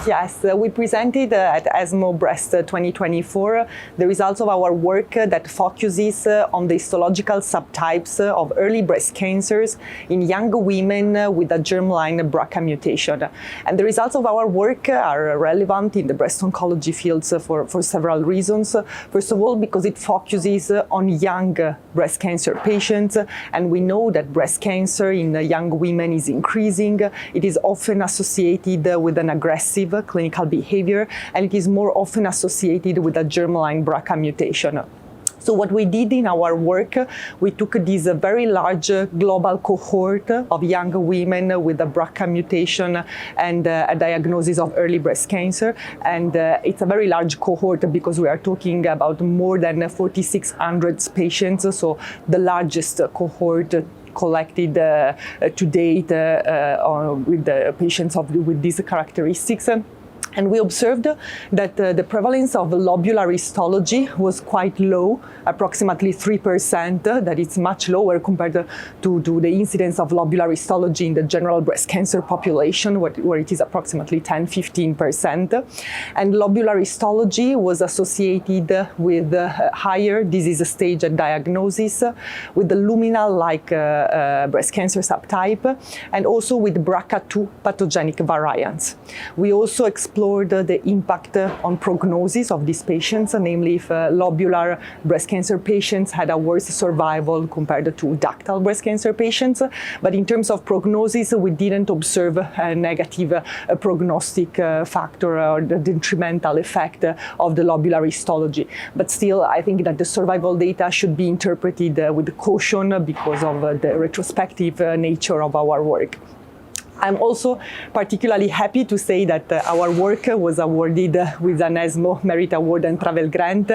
Yes, we presented at ESMO Breast 2024 the results of our work that focuses on the histological subtypes of early breast cancers in young women with a germline BRCA mutation. And the results of our work are relevant in the breast oncology fields for several reasons. First of all, because it focuses on young breast cancer patients, and we know that breast cancer in young women is increasing. It is often associated with an aggressive clinical behavior, and it is more often associated with a germline BRCA mutation. So what we did in our work, we took this very large global cohort of young women with a BRCA mutation and a diagnosis of early breast cancer. And it's a very large cohort because we are talking about more than 4,600 patients, so the largest cohort collected to date with the patients with these characteristics. And we observed that the prevalence of lobular histology was quite low, approximately 3%. That is much lower compared to the incidence of lobular histology in the general breast cancer population, where it is approximately 10–15%. And lobular histology was associated with higher disease stage and diagnosis, with the luminal-like breast cancer subtype, and also with BRCA2 pathogenic variants. We also explored the impact on prognosis of these patients, namely if lobular breast cancer patients had a worse survival compared to ductal breast cancer patients. But in terms of prognosis, we didn't observe a negative prognostic factor or the detrimental effect of the lobular histology. But still, I think that the survival data should be interpreted with caution because of the retrospective nature of our work. I'm also particularly happy to say that our work was awarded with an ESMO Merit Award and Travel Grant.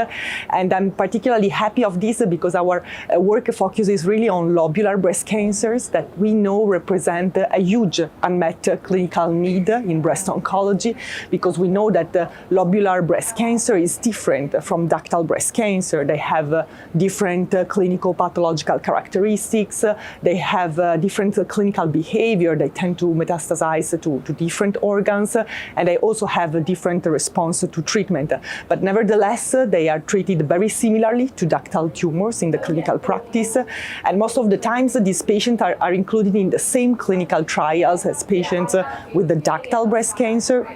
And I'm particularly happy of this because our work focuses really on lobular breast cancers that we know represent a huge unmet clinical need in breast oncology, because we know that lobular breast cancer is different from ductal breast cancer. They have different clinical pathological characteristics. They have different clinical behavior. They tend to metastasize to different organs, and they also have a different response to treatment. But nevertheless, they are treated very similarly to ductal tumors in the clinical practice. And most of the times, these patients are included in the same clinical trials as patients with the ductal breast cancer.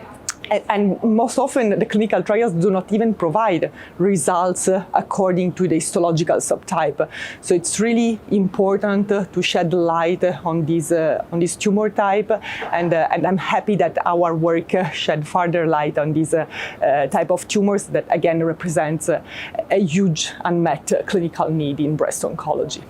And most often, the clinical trials do not even provide results according to the histological subtype. So it's really important to shed light on this tumor type, and I'm happy that our work shed further light on this type of tumors that again represents a huge unmet clinical need in breast oncology.